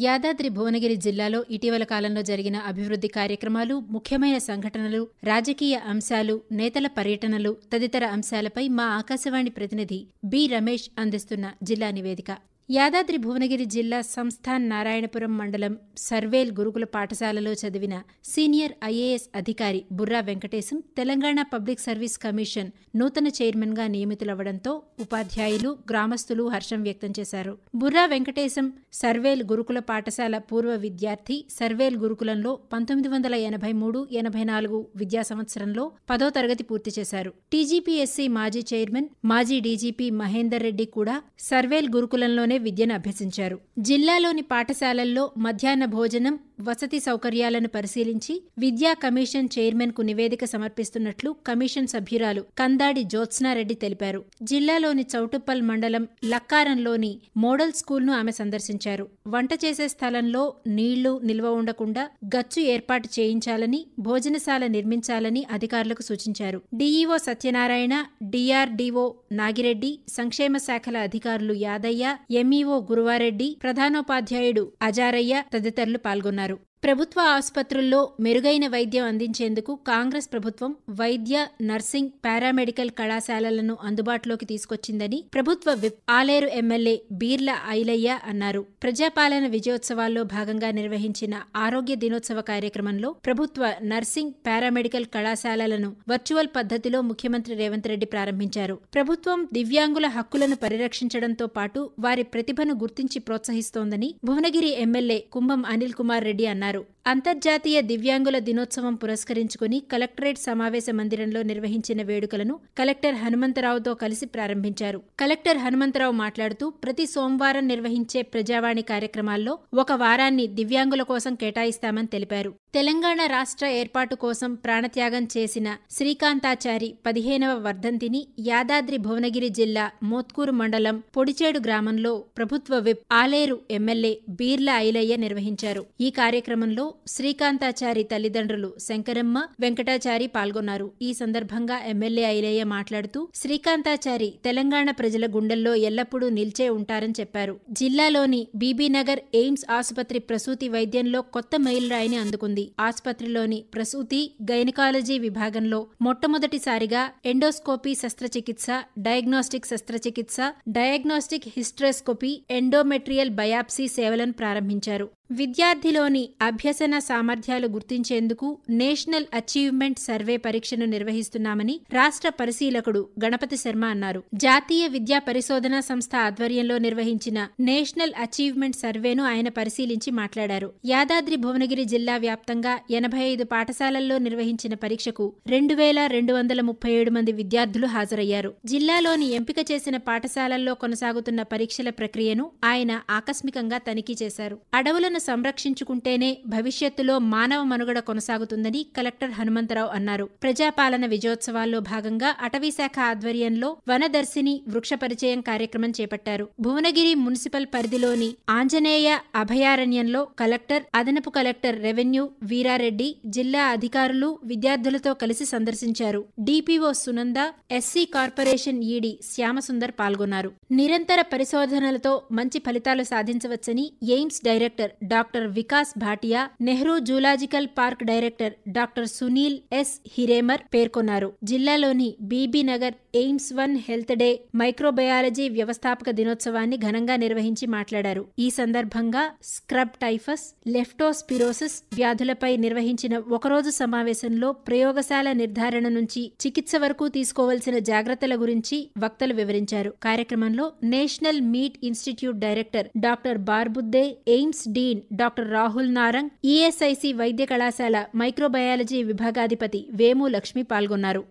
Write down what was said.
యాదాద్రి భువనగిరి జిల్లాలో ఇటీవల కాలంలో జరిగిన అభివృద్ధి కార్యక్రమాలు, ముఖ్యమైన సంఘటనలు, రాజకీయ అంశాలు, నేతల పర్యటనలు తదితర అంశాలపై మా ఆకాశవాణి ప్రతినిధి బి. రమేష్ అందిస్తున్న జిల్లా నివేదిక. యాదాద్రి భువనగిరి జిల్లా సంస్థాన్ నారాయణపురం మండలం సర్వేల్ గురుకుల పాఠశాలలో చదివిన సీనియర్ ఐఏఎస్ అధికారి Burra Venkatesham Telangana Public Service Commission నూతన చైర్మన్గా నియమితులవ్వడంతో ఉపాధ్యాయులు, గ్రామస్తులు హర్షం వ్యక్తం చేశారు. బుర్రా వెంకటేశం సర్వేల్ గురుకుల పాఠశాల పూర్వ విద్యార్థి. సర్వేల్ గురుకులంలో 1983-84 విద్యా సంవత్సరంలో 10వ తరగతి పూర్తి చేశారు. టీజీపీఎస్సీ మాజీ చైర్మన్, మాజీ డీజీపీ మహేందర్ రెడ్డి కూడా సర్వేల్ గురుకులంలోనే విద్యను అభ్యసించారు. జిల్లాలోని పాఠశాలల్లో మధ్యాహ్న భోజనం, వసతి సౌకర్యాలను పరిశీలించి విద్యా కమిషన్ చైర్మన్ కు నివేదిక సమర్పిస్తున్నట్లు కమిషన్ సభ్యురాలు కందాడి జ్యోత్స్నారెడ్డి తెలిపారు. జిల్లాలోని చౌటుప్పల్ మండలం లక్కారంలోని మోడల్ స్కూల్ను ఆమె సందర్శించారు. వంట చేసే స్థలంలో నీళ్లు నిల్వ ఉండకుండా గచ్చు ఏర్పాటు చేయించాలని, భోజనశాల నిర్మించాలని అధికారులకు సూచించారు. డీఈఓ సత్యనారాయణ, డీఆర్డీఓ నాగిరెడ్డి, సంక్షేమ శాఖల అధికారులు యాదయ్య, ఎంఈఓ గురువారెడ్డి, ప్రధానోపాధ్యాయుడు అజారయ్య తదితరులు పాల్గొన్నారు. ప్రభుత్వ ఆసుపత్రుల్లో మెరుగైన వైద్యం అందించేందుకు కాంగ్రెస్ ప్రభుత్వం వైద్య, నర్సింగ్, పారామెడికల్ కళాశాలలను అందుబాటులోకి తీసుకొచ్చిందని ప్రభుత్వ విప్ ఆలేరు ఎమ్మెల్యే బీర్ల ఐలయ్య అన్నారు. ప్రజాపాలన విజయోత్సవాల్లో భాగంగా నిర్వహించిన ఆరోగ్య దినోత్సవ కార్యక్రమంలో ప్రభుత్వ నర్సింగ్, పారామెడికల్ కళాశాలలను వర్చువల్ పద్ధతిలో ముఖ్యమంత్రి రేవంత్ రెడ్డి ప్రారంభించారు. ప్రభుత్వం దివ్యాంగుల హక్కులను పరిరక్షించడంతో పాటు వారి ప్రతిభను గుర్తించి ప్రోత్సహిస్తోందని భువనగిరి ఎమ్మెల్యే కుంభం అనిల్ కుమార్ రెడ్డి అన్నారు. అంతర్జాతీయ దివ్యాంగుల దినోత్సవం పురస్కరించుకుని కలెక్టరేట్ సమావేశ మందిరంలో నిర్వహించిన వేడుకలను కలెక్టర్ హనుమంతరావుతో కలిసి ప్రారంభించారు. కలెక్టర్ హనుమంతరావు మాట్లాడుతూ ప్రతి సోమవారం నిర్వహించే ప్రజావాణి కార్యక్రమాల్లో ఒక వారాన్ని దివ్యాంగుల కోసం కేటాయిస్తామని తెలిపారు. తెలంగాణ రాష్ట్ర ఏర్పాటు కోసం ప్రాణత్యాగం చేసిన శ్రీకాంతాచారి 15వ వర్ధంతిని యాదాద్రి భువనగిరి జిల్లా మోత్కూరు మండలం పొడిచేడు గ్రామంలో ప్రభుత్వ విప్ ఆలేరు ఎమ్మెల్యే బీర్ల ఐలయ్య నిర్వహించారు. ఈ కార్యక్రమంలో శ్రీకాంతాచారి తల్లిదండ్రులు శంకరమ్మ, వెంకటాచారి పాల్గొన్నారు. ఈ సందర్భంగా ఎమ్మెల్యే ఐలయ్య మాట్లాడుతూ శ్రీకాంతాచారి తెలంగాణ ప్రజల గుండెల్లో ఎల్లప్పుడూ నిల్చే ఉంటారని చెప్పారు. జిల్లాలోని బీబీనగర్ ఎయిమ్స్ ఆసుపత్రి ప్రసూతి వైద్యంలో కొత్త మైలురాయిని అందుకుంది. ఆసుపత్రిలోని ప్రసూతి, గైనకాలజీ విభాగంలో మొట్టమొదటిసారిగా ఎండోస్కోపీ శస్త్రచికిత్స, డయాగ్నోస్టిక్ శస్త్రచికిత్స, డయాగ్నోస్టిక్ హిస్ట్రోస్కోపీ, ఎండోమెట్రియల్ బయాప్సీ సేవలను ప్రారంభించారు. విద్యార్థిలోని అభ్యసన సామర్థ్యాలు గుర్తించేందుకు నేషనల్ అచీవ్మెంట్ సర్వే పరీక్షను నిర్వహిస్తున్నామని రాష్ట్ర పరిశీలకుడు గణపతి శర్మ అన్నారు. జాతీయ విద్యా పరిశోధనా సంస్థ ఆధ్వర్యంలో నిర్వహించిన నేషనల్ అచీవ్మెంట్ సర్వేను ఆయన పరిశీలించి మాట్లాడారు. యాదాద్రి భువనగిరి జిల్లా వ్యాప్తంగా 85 పాఠశాలల్లో నిర్వహించిన పరీక్షకు 2237 మంది విద్యార్థులు హాజరయ్యారు. జిల్లాలోని ఎంపిక చేసిన పాఠశాలల్లో కొనసాగుతున్న పరీక్షల ప్రక్రియను ఆయన ఆకస్మికంగా తనిఖీ చేశారు. అడవులను సంరక్షించుకుంటేనే భవిష్యత్తులో మానవ మనుగడ కొనసాగుతుందని కలెక్టర్ హనుమంతరావు అన్నారు. ప్రజాపాలన విజయోత్సవాల్లో భాగంగా అటవీశాఖ ఆధ్వర్యంలో వనదర్శిని వృక్ష పరిచయం కార్యక్రమం చేపట్టారు. భువనగిరి మున్సిపల్ పరిధిలోని ఆంజనేయ అభయారణ్యంలో కలెక్టర్, అదనపు కలెక్టర్ రెవెన్యూ వీరారెడ్డి జిల్లా అధికారులు విద్యార్థులతో కలిసి సందర్శించారు. DPO Sunanda, SC corporation ED Shyamsundar పాల్గొన్నారు. నిరంతర పరిశోధనలతో మంచి ఫలితాలు సాధించవచ్చని AIIMS director doctor Vikas Bhatia, Nehru zoological park director doctor Sunil S Hiremath పేర్కొన్నారు. జిల్లాలోని Bibinagar AIIMS 1 health day microbiology వ్యవస్థాపక దినోత్సవాన్ని ఘనంగా నిర్వహించి మాట్లాడారు. ఈ సందర్భంగా స్క్రబ్ టైఫస్, లెప్టోస్పిరోసిస్ వ్యాధులపై నిర్వహించిన ఒకరోజు సమావేశంలో ప్రయోగశాల నిర్ధారణ నుంచి చికిత్స వరకు తీసుకోవాల్సిన జాగ్రత్తల గురించి వక్తలు వివరించారు. కార్యక్రమంలో national meat institute director doctor Barbuddhe, AIIMS dean doctor Rahul Narang, ESIC వైద్య కళాశాల మైక్రోబయాలజీ విభాగాధిపతి వేము లక్ష్మి పాల్గొన్నారు.